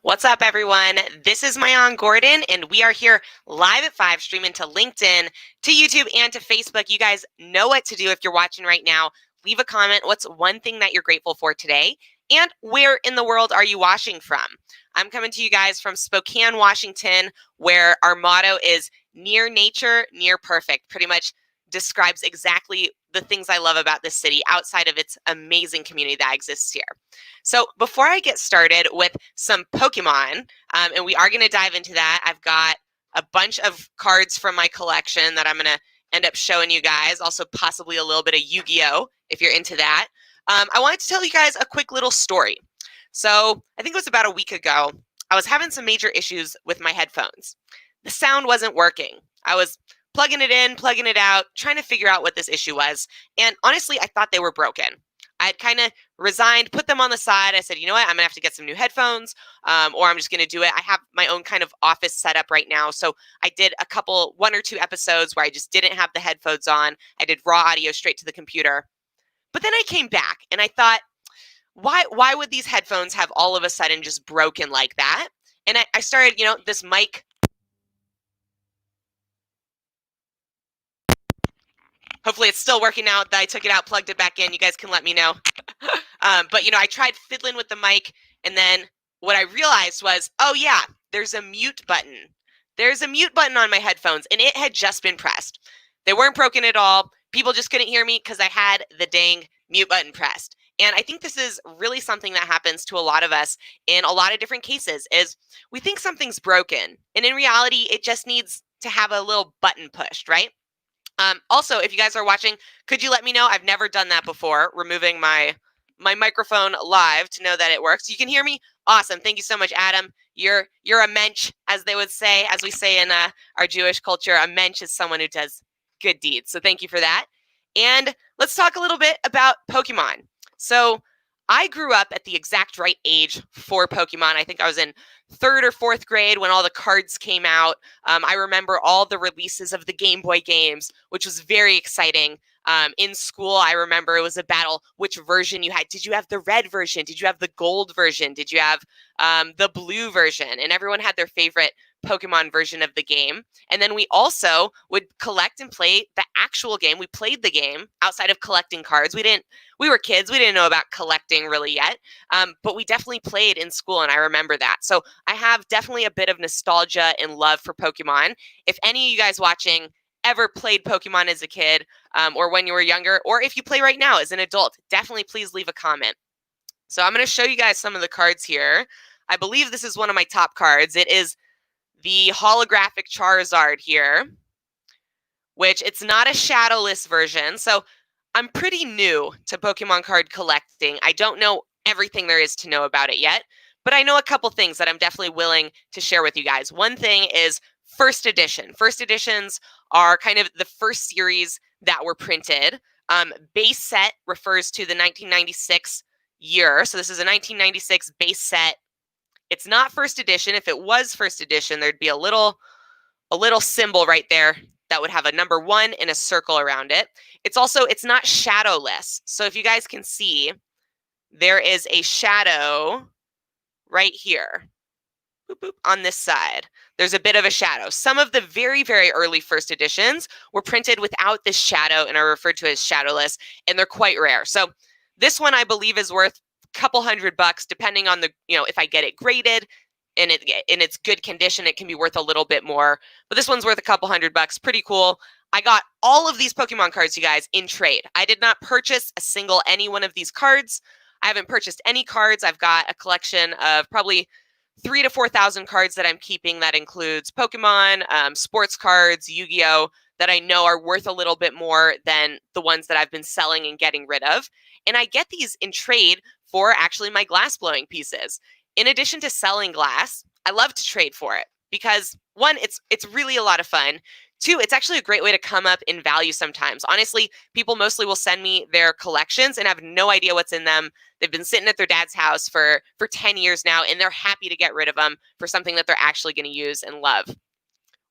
What's up, everyone? This is Mayan Gordon, and we are here live at 5, streaming to LinkedIn, to YouTube, and to Facebook. You guys know what to do if you're watching right now. Leave a comment. What's one thing that you're grateful for today? And where in the world are you watching from? I'm coming to you guys from Spokane, Washington, where our motto is near nature, near perfect. Pretty much describes exactly the things I love about this city outside of its amazing community that exists here. So before I get started with some Pokemon, and we are going to dive into that, I've got a bunch of cards from my collection that I'm going to end up showing you guys, also possibly a little bit of Yu-Gi-Oh! If you're into that. I wanted to tell you guys a quick little story. So I think it was about a week ago, I was having some major issues with my headphones. The sound wasn't working. I was plugging it in, plugging it out, trying to figure out what this issue was. And honestly, I thought they were broken. I had kind of resigned, put them on the side. I said, you know what, I'm gonna have to get some new headphones, or I'm just gonna do it. I have my own kind of office setup right now. So I did one or two episodes where I just didn't have the headphones on. I did raw audio straight to the computer. But then I came back and I thought, why would these headphones have all of a sudden just broken like that? And I started, this mic. Hopefully it's still working out. I took it out, plugged it back in. You guys can let me know. But, I tried fiddling with the mic, and then what I realized was, oh, yeah, there's a mute button. There's a mute button on my headphones, and it had just been pressed. They weren't broken at all. People just couldn't hear me because I had the dang mute button pressed. And I think this is really something that happens to a lot of us in a lot of different cases, is we think something's broken, and in reality, it just needs to have a little button pushed, right? Also, if you guys are watching, could you let me know? I've never done that before, removing my microphone live to know that it works. You can hear me? Awesome. Thank you so much, Adam. You're a mensch, as they would say, as we say in our Jewish culture. A mensch is someone who does good deeds. So thank you for that. And let's talk a little bit about Pokemon. So I grew up at the exact right age for Pokemon. I think I was in 3rd or 4th grade when all the cards came out. I remember all the releases of the Game Boy games, which was very exciting. In school, I remember it was a battle which version you had. Did you have the red version? Did you have the gold version? Did you have the blue version? And everyone had their favorite Pokemon version of the game. And then we also would collect and play the actual game. We played the game outside of collecting cards. We were kids. We didn't know about collecting really yet. But we definitely played in school, and I remember that. So I have definitely a bit of nostalgia and love for Pokemon. If any of you guys watching ever played Pokemon as a kid, or when you were younger, or if you play right now as an adult, definitely please leave a comment. So I'm going to show you guys some of the cards here. I believe this is one of my top cards. It is the holographic Charizard here, which it's not a shadowless version. So I'm pretty new to Pokemon card collecting. I don't know everything there is to know about it yet, but I know a couple things that I'm definitely willing to share with you guys. One thing is first edition. First editions are kind of the first series that were printed. Base set refers to the 1996 year. So this is a 1996 base set. It's not first edition. If it was first edition, there'd be a little symbol right there that would have a number 1 and a circle around it. It's not shadowless. So if you guys can see, there is a shadow right here. Boop, boop, on this side. There's a bit of a shadow. Some of the very, very early first editions were printed without this shadow and are referred to as shadowless, and they're quite rare. So this one, I believe, is worth a couple $100, depending on if I get it graded and in its good condition, it can be worth a little bit more. But this one's worth a couple $100. Pretty cool. I got all of these Pokemon cards, you guys, in trade. I did not purchase any one of these cards. I haven't purchased any cards. I've got a collection of probably 3,000 to 4,000 cards that I'm keeping. That includes Pokemon, sports cards, Yu-Gi-Oh! That I know are worth a little bit more than the ones that I've been selling and getting rid of. And I get these in trade for actually my glass blowing pieces. In addition to selling glass, I love to trade for it because 1, it's really a lot of fun. 2, it's actually a great way to come up in value sometimes. Honestly, people mostly will send me their collections and have no idea what's in them. They've been sitting at their dad's house for 10 years now, and they're happy to get rid of them for something that they're actually going to use and love.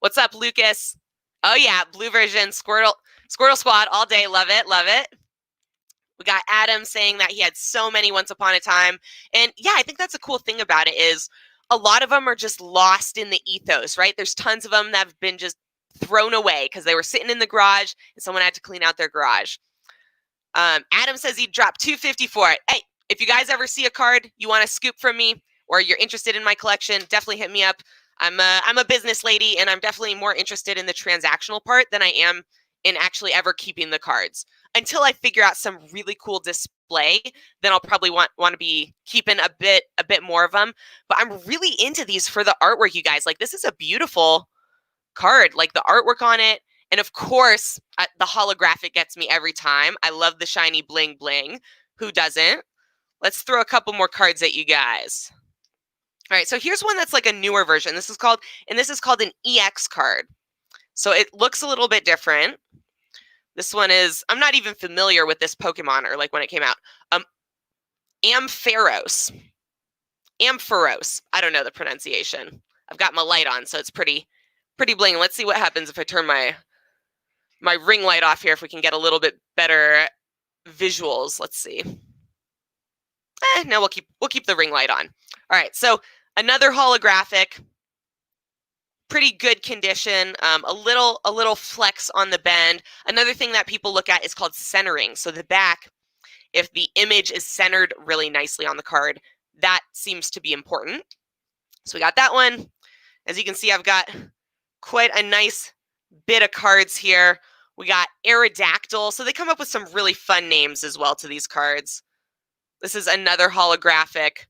What's up, Lucas? Oh, yeah, blue version, Squirtle Squad all day. Love it, love it. We got Adam saying that he had so many once upon a time. And yeah, I think that's a cool thing about it is a lot of them are just lost in the ethos, right? There's tons of them that have been just thrown away because they were sitting in the garage and someone had to clean out their garage. Adam says he'd drop $250 for it. Hey, if you guys ever see a card you want to scoop from me or you're interested in my collection, definitely hit me up. I'm a business lady, and I'm definitely more interested in the transactional part than I am in actually ever keeping the cards. Until I figure out some really cool display, then I'll probably want to be keeping a bit more of them. But I'm really into these for the artwork, you guys. Like, this is a beautiful card. Like, the artwork on it. And of course, the holographic gets me every time. I love the shiny bling bling. Who doesn't? Let's throw a couple more cards at you guys. All right, so here's one that's like a newer version. This is called an EX card. So it looks a little bit different. This one is, I'm not even familiar with this Pokemon or like when it came out. Ampharos. I don't know the pronunciation. I've got my light on, so it's pretty bling. Let's see what happens if I turn my ring light off here, if we can get a little bit better visuals. Let's see. No, we'll keep the ring light on. All right, so another holographic, pretty good condition. A little flex on the bend. Another thing that people look at is called centering. So the back, if the image is centered really nicely on the card, that seems to be important. So we got that one. As you can see, I've got quite a nice bit of cards here. We got Aerodactyl. So they come up with some really fun names as well to these cards. This is another holographic.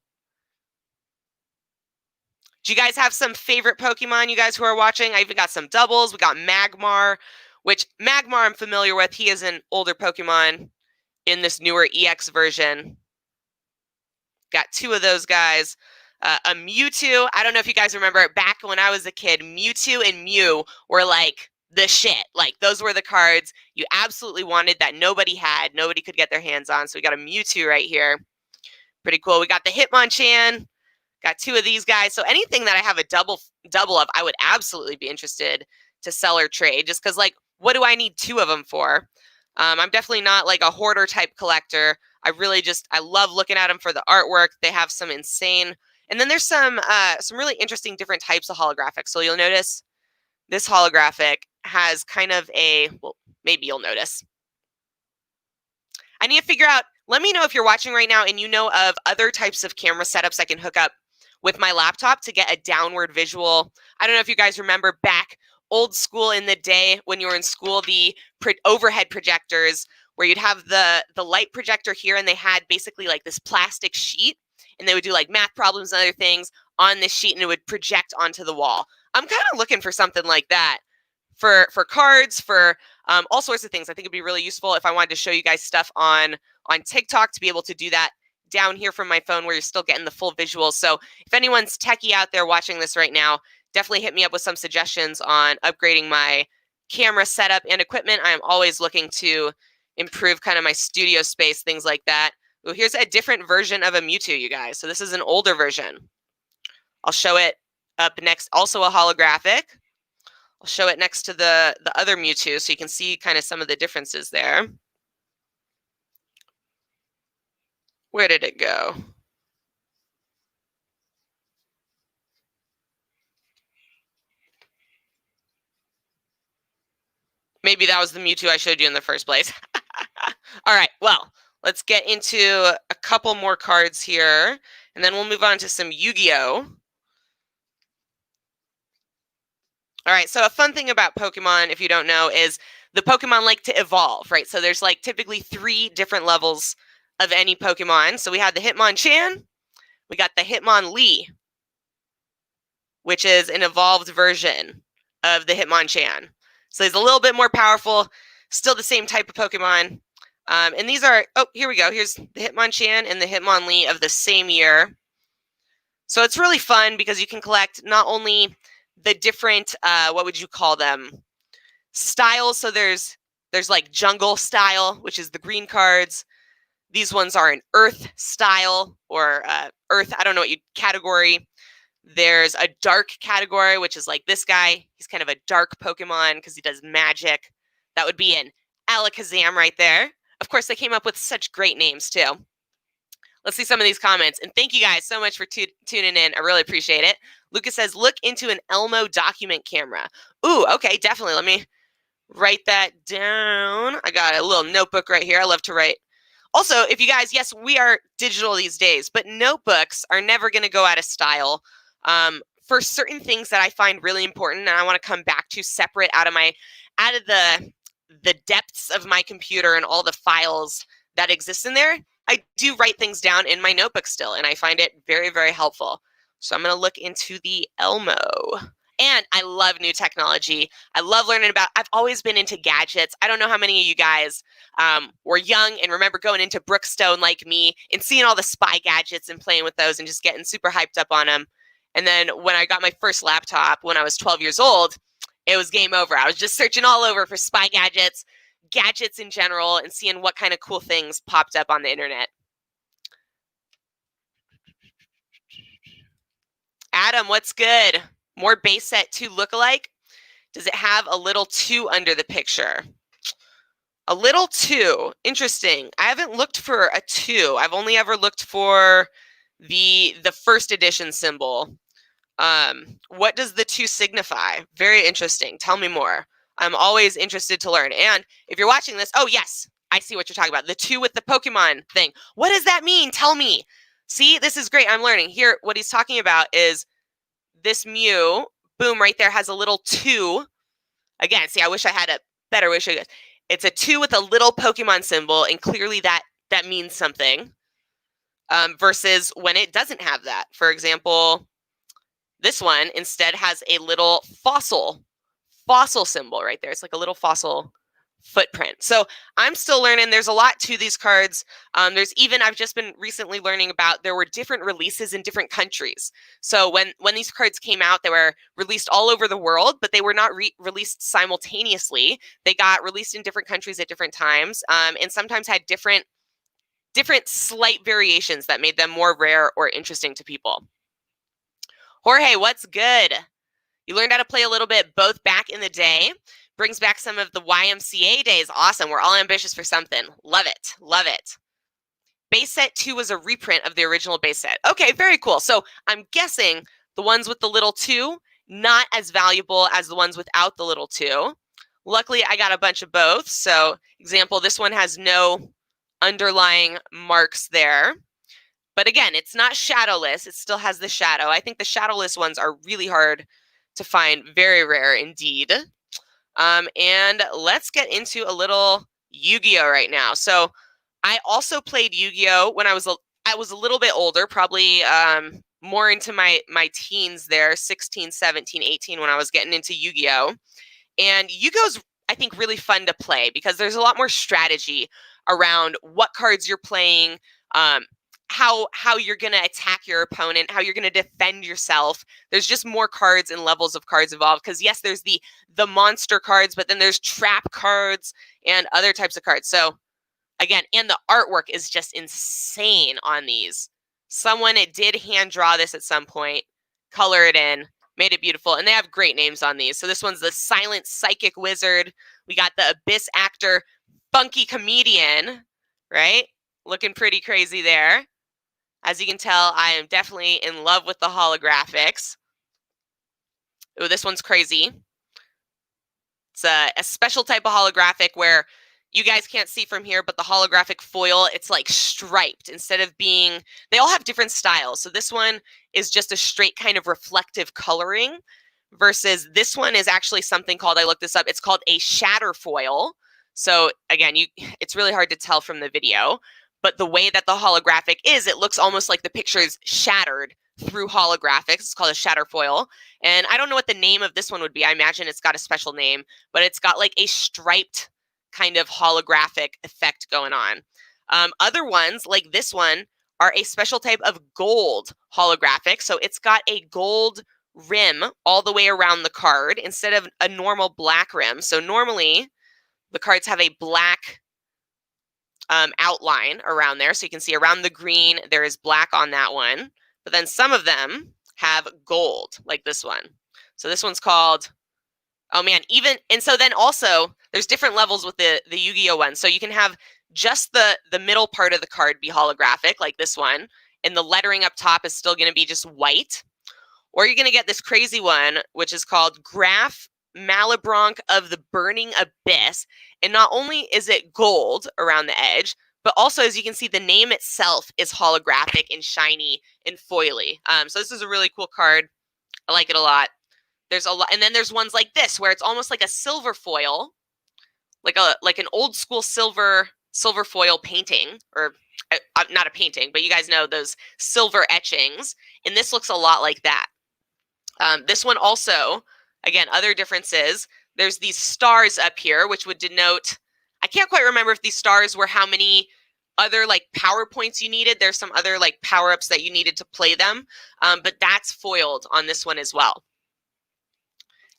Do you guys have some favorite Pokemon, you guys who are watching? I even got some doubles. We got Magmar, which Magmar I'm familiar with. He is an older Pokemon in this newer EX version. Got two of those guys. A Mewtwo. I don't know if you guys remember, back when I was a kid, Mewtwo and Mew were like the shit. Like, those were the cards you absolutely wanted that nobody had. Nobody could get their hands on. So we got a Mewtwo right here. Pretty cool. We got the Hitmonchan. Got two of these guys. So anything that I have a double of, I would absolutely be interested to sell or trade, just because, like, what do I need two of them for? I'm definitely not like a hoarder type collector. I love looking at them for the artwork. They have some insane, and then there's some really interesting different types of holographics. So you'll notice this holographic has kind of well, maybe you'll notice. I need to figure out, let me know if you're watching right now and you know of other types of camera setups I can hook up with my laptop to get a downward visual. I don't know if you guys remember back old school in the day when you were in school, the overhead projectors where you'd have the light projector here, and they had basically like this plastic sheet, and they would do like math problems and other things on this sheet, and it would project onto the wall. I'm kind of looking for something like that for cards, for all sorts of things. I think it'd be really useful if I wanted to show you guys stuff on TikTok, to be able to do that down here from my phone where you're still getting the full visuals. So if anyone's techie out there watching this right now, definitely hit me up with some suggestions on upgrading my camera setup and equipment. I am always looking to improve kind of my studio space, things like that. Ooh, here's a different version of a Mewtwo, you guys. So this is an older version. I'll show it up next. Also a holographic. I'll show it next to the other Mewtwo so you can see kind of some of the differences there. Where did it go? Maybe that was the Mewtwo I showed you in the first place. All right, well, let's get into a couple more cards here, and then we'll move on to some Yu-Gi-Oh! All right, so a fun thing about Pokemon, if you don't know, is the Pokemon like to evolve, right? So there's like typically 3 different levels of any Pokemon. So we had the Hitmonchan, we got the Hitmonlee, which is an evolved version of the Hitmonchan. So he's a little bit more powerful, still the same type of Pokemon. And these are, oh, here we go. Here's the Hitmonchan and the Hitmonlee of the same year. So it's really fun because you can collect not only the different, what would you call them, styles. So there's like jungle style, which is the green cards. These ones are an earth style, or earth, I don't know what category. There's a dark category, which is like this guy. He's kind of a dark Pokemon because he does magic. That would be an Alakazam right there. Of course, they came up with such great names too. Let's see some of these comments. And thank you guys so much for tuning in. I really appreciate it. Lucas says, look into an Elmo document camera. Ooh, okay, definitely. Let me write that down. I got a little notebook right here. I love to write. Also, if you guys, yes, we are digital these days, but notebooks are never going to go out of style. For certain things that I find really important and I want to come back to separate out of the depths of my computer and all the files that exist in there, I do write things down in my notebook still, and I find it very, very helpful. So I'm going to look into the Elmo. And I love new technology. I love learning about, I've always been into gadgets. I don't know how many of you guys were young and remember going into Brookstone like me and seeing all the spy gadgets and playing with those and just getting super hyped up on them. And then when I got my first laptop when I was 12 years old, it was game over. I was just searching all over for spy gadgets, gadgets in general, and seeing what kind of cool things popped up on the internet. Adam, what's good? More base set 2 lookalike? Does it have a little 2 under the picture? A little 2. Interesting. I haven't looked for a 2. I've only ever looked for the first edition symbol. What does the 2 signify? Very interesting. Tell me more. I'm always interested to learn. And if you're watching this, oh yes, I see what you're talking about. The 2 with the Pokemon thing. What does that mean? Tell me. See, this is great. I'm learning. Here, what he's talking about is this Mew, boom, right there has a little 2. Again, see, I wish I had a better way to show you guys. It's a 2 with a little Pokemon symbol, and clearly that means something. Versus when it doesn't have that. For example, this one instead has a little fossil symbol right there. It's like a little fossil footprint. So I'm still learning. There's a lot to these cards. There's even, I've just been recently learning about, there were different releases in different countries. So when these cards came out, they were released all over the world, but they were not released simultaneously. They got released in different countries at different times, and sometimes had different slight variations that made them more rare or interesting to people. Jorge, what's good? You learned how to play a little bit both back in the day. Brings back some of the YMCA days. Awesome. We're all ambitious for something. Love it. Love it. Base set 2 was a reprint of the original base set. Okay, very cool. So I'm guessing the ones with the little 2, not as valuable as the ones without the little 2. Luckily, I got a bunch of both. So, example, this one has no underlying marks there. But again, it's not shadowless. It still has the shadow. I think the shadowless ones are really hard to find. Very rare indeed. And let's get into a little Yu-Gi-Oh right now. So I also played Yu-Gi-Oh when I was a little bit older, probably more into my teens there, 16, 17, 18, when I was getting into Yu-Gi-Oh. And Yu-Gi-Oh's, I think, really fun to play because there's a lot more strategy around what cards you're playing, how you're going to attack your opponent, how you're going to defend yourself. There's just more cards and levels of cards involved because, yes, there's the monster cards, but then there's trap cards and other types of cards. So, again, and the artwork is just insane on these. Someone did hand draw this at some point, color it in, made it beautiful, and they have great names on these. So this one's the Silent Psychic Wizard. We got the Abyss Actor Funky Comedian, right? Looking pretty crazy there. As you can tell, I am definitely in love with the holographics. Ooh, this one's crazy. It's a special type of holographic where you guys can't see from here, but the holographic foil, it's like striped instead of being, they all have different styles. So this one is just a straight kind of reflective coloring versus this one is actually something called, I looked this up, it's called a shatter foil. So again, it's really hard to tell from the video. But the way that the holographic is, it looks almost like the picture is shattered through holographics. It's called a shatter foil. And I don't know what the name of this one would be. I imagine it's got a special name, but it's got like a striped kind of holographic effect going on. Other ones, like this one, are a special type of gold holographic. So it's got a gold rim all the way around the card instead of a normal black rim. So normally the cards have a black outline around there. So you can see around the green, there is black on that one. But then some of them have gold, like this one. So this one's called, oh man, and so then also there's different levels with the Yu-Gi-Oh one. So you can have just the middle part of the card be holographic, like this one, and the lettering up top is still going to be just white. Or you're going to get this crazy one, which is called Graf Malebranche of the Burning Abyss. And not only is it gold around the edge, but also, as you can see, the name itself is holographic and shiny and foily. So this is a really cool card. I like it a lot. There's a lot, and then there's ones like this where it's almost like a silver foil, like an old school silver foil painting, or not a painting, but you guys know those silver etchings. And this looks a lot like that. This one also, again, other differences. There's these stars up here, which would denote, I can't quite remember if these stars were how many other like power points you needed. There's some other like power-ups that you needed to play them, but that's foiled on this one as well.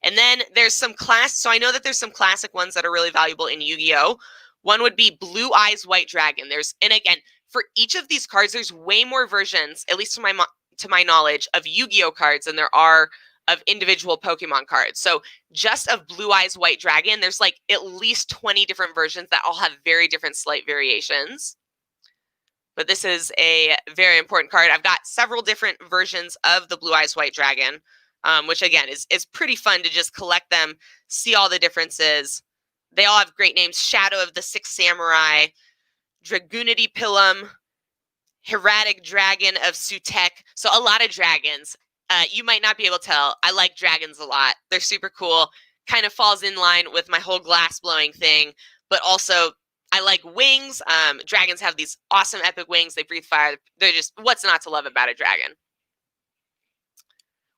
And then there's some so I know that there's some classic ones that are really valuable in Yu-Gi-Oh! One would be Blue Eyes White Dragon. And again, for each of these cards, there's way more versions, at least to my knowledge, of Yu-Gi-Oh! Cards than there are of individual Pokemon cards. So just of Blue Eyes White Dragon, there's like at least 20 different versions that all have very different slight variations. But this is a very important card. I've got several different versions of the Blue Eyes White Dragon, which again is pretty fun to just collect them, see all the differences. They all have great names: Shadow of the Six Samurai, Dragunity Pilum, Hieratic Dragon of Sutek. So a lot of dragons. You might not be able to tell. I like dragons a lot. They're super cool. Kind of falls in line with my whole glass blowing thing, but also I like wings. Dragons have these awesome epic wings. They breathe fire. They're just, what's not to love about a dragon?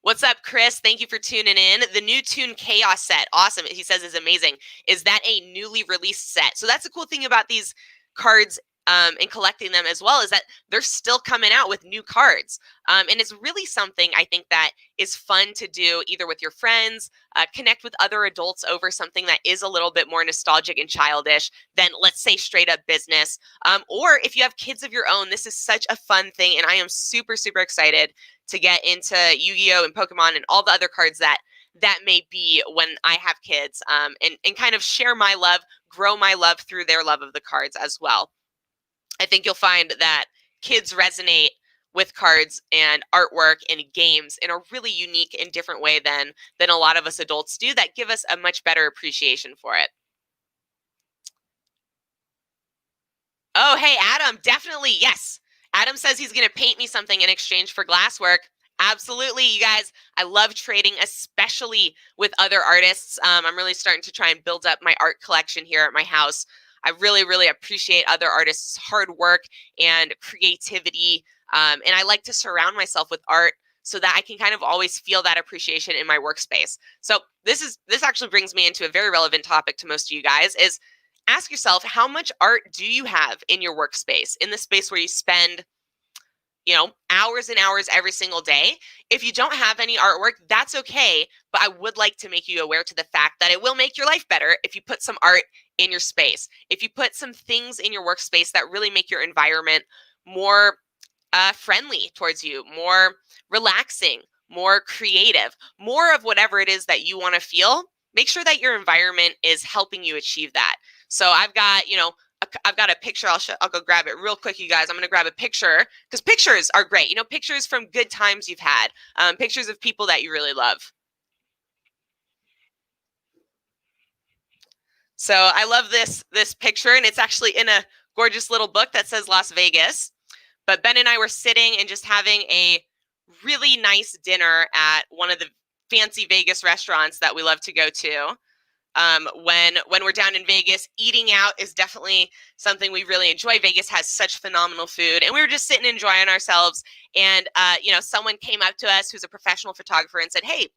What's up, Chris? Thank you for tuning in. The new Toon Chaos set, awesome, he says, is amazing. Is that a newly released set? So that's the cool thing about these cards and collecting them as well, is that they're still coming out with new cards. And it's really something I think that is fun to do either with your friends, connect with other adults over something that is a little bit more nostalgic and childish than, let's say, straight up business. Or if you have kids of your own, this is such a fun thing. And I am super, super excited to get into Yu-Gi-Oh! And Pokemon and all the other cards that may be when I have kids, and kind of share my love, grow my love through their love of the cards as well. I think you'll find that kids resonate with cards and artwork and games in a really unique and different way than a lot of us adults do, that give us a much better appreciation for it. Oh, hey, Adam, definitely, yes. Adam says he's going to paint me something in exchange for glasswork. Absolutely, you guys. I love trading, especially with other artists. I'm really starting to try and build up my art collection here at my house. I really, really appreciate other artists' hard work and creativity. And I like to surround myself with art so that I can kind of always feel that appreciation in my workspace. So this actually brings me into a very relevant topic to most of you guys, is ask yourself, how much art do you have in your workspace, in the space where you spend, hours and hours every single day? If you don't have any artwork, that's okay. But I would like to make you aware to the fact that it will make your life better if you put some art in your space. If you put some things in your workspace that really make your environment more friendly towards you, more relaxing, more creative, more of whatever it is that you want to feel, make sure that your environment is helping you achieve that. So I've got, I've got a picture. I'll go grab it real quick, you guys. I'm going to grab a picture because pictures are great. Pictures from good times you've had, pictures of people that you really love. So I love this picture, and it's actually in a gorgeous little book that says Las Vegas. But Ben and I were sitting and just having a really nice dinner at one of the fancy Vegas restaurants that we love to go to. When we're down in Vegas, eating out is definitely something we really enjoy. Vegas has such phenomenal food, and we were just sitting enjoying ourselves. And someone came up to us who's a professional photographer and said, "Hey,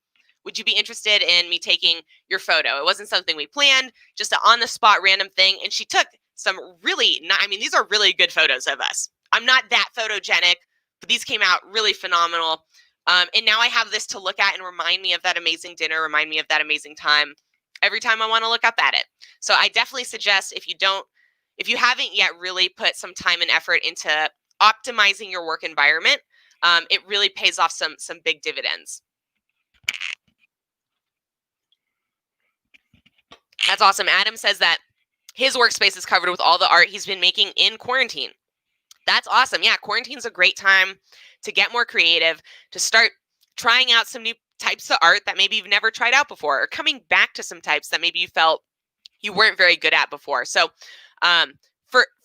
would you be interested in me taking your photo?" It wasn't something we planned, just an on the spot random thing. And she took some really, these are really good photos of us. I'm not that photogenic, but these came out really phenomenal. And now I have this to look at and remind me of that amazing dinner, remind me of that amazing time every time I want to look up at it. So I definitely suggest, if you haven't yet really put some time and effort into optimizing your work environment, it really pays off some big dividends. That's awesome. Adam says that his workspace is covered with all the art he's been making in quarantine. That's awesome. Yeah, quarantine's a great time to get more creative, to start trying out some new types of art that maybe you've never tried out before, or coming back to some types that maybe you felt you weren't very good at before. So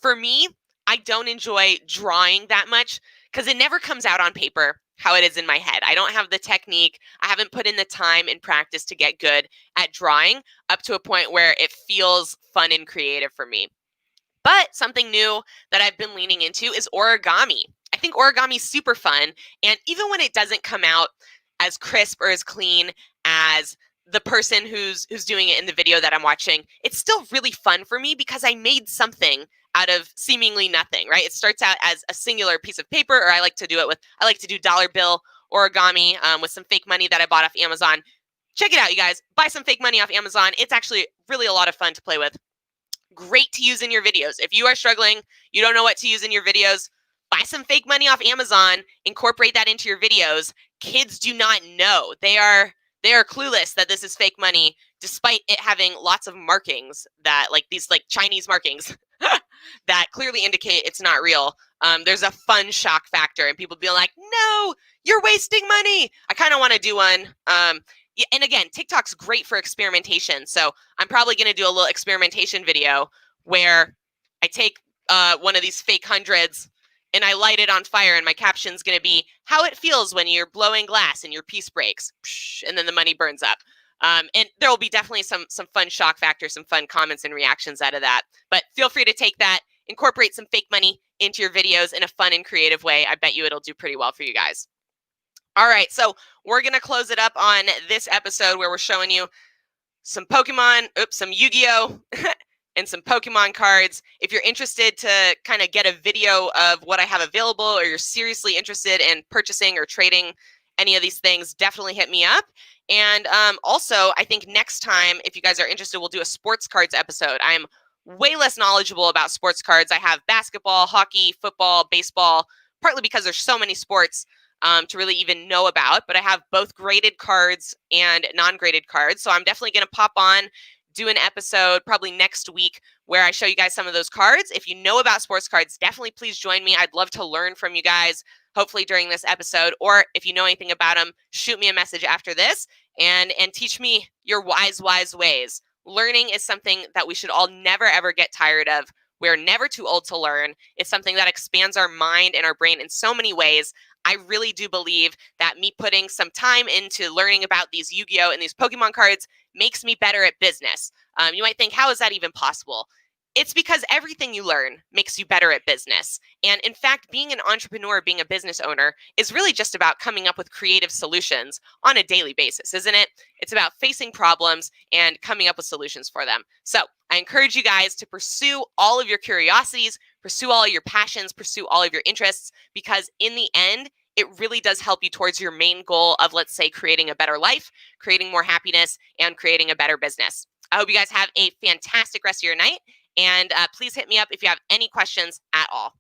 for me, I don't enjoy drawing that much because it never comes out on paper how it is in my head. I don't have the technique. I haven't put in the time and practice to get good at drawing up to a point where it feels fun and creative for me. But something new that I've been leaning into is origami. I think origami is super fun. And even when it doesn't come out as crisp or as clean as the person who's doing it in the video that I'm watching, it's still really fun for me because I made something out of seemingly nothing, right? It starts out as a singular piece of paper, or I like to do dollar bill origami with some fake money that I bought off Amazon. Check it out, you guys. Buy some fake money off Amazon. It's actually really a lot of fun to play with. Great to use in your videos. If you are struggling, you don't know what to use in your videos, buy some fake money off Amazon, incorporate that into your videos. Kids do not know. They are clueless that this is fake money, despite it having lots of markings that these Chinese markings that clearly indicate it's not real. There's a fun shock factor, and people be like, no, you're wasting money. I kind of want to do one. Yeah, and again, TikTok's great for experimentation. So I'm probably going to do a little experimentation video where I take one of these fake hundreds and I light it on fire, and my caption's going to be how it feels when you're blowing glass and your piece breaks, and then the money burns up. And there will be definitely some fun shock factor, some fun comments and reactions out of that. But feel free to take that, incorporate some fake money into your videos in a fun and creative way. I bet you it'll do pretty well for you guys. All right, so we're going to close it up on this episode where we're showing you some some Yu-Gi-Oh! And some Pokemon cards. If you're interested to kind of get a video of what I have available, or you're seriously interested in purchasing or trading any of these things, definitely hit me up. And also, I think next time, if you guys are interested, we'll do a sports cards episode. I'm way less knowledgeable about sports cards. I have basketball, hockey, football, baseball, partly because there's so many sports to really even know about, but I have both graded cards and non-graded cards. So I'm definitely going to pop on, do an episode probably next week where I show you guys some of those cards. If you know about sports cards, definitely please join me. I'd love to learn from you guys, hopefully during this episode, or if you know anything about them, shoot me a message after this and teach me your wise ways. Learning is something that we should all never, ever get tired of. We're never too old to learn. It's something that expands our mind and our brain in so many ways. I really do believe that me putting some time into learning about these Yu-Gi-Oh! And these Pokemon cards makes me better at business. You might think, how is that even possible? It's because everything you learn makes you better at business. And in fact, being an entrepreneur, being a business owner is really just about coming up with creative solutions on a daily basis, isn't it? It's about facing problems and coming up with solutions for them. So I encourage you guys to pursue all of your curiosities, pursue all of your passions, pursue all of your interests, because in the end, it really does help you towards your main goal of, let's say, creating a better life, creating more happiness, and creating a better business. I hope you guys have a fantastic rest of your night. And please hit me up if you have any questions at all.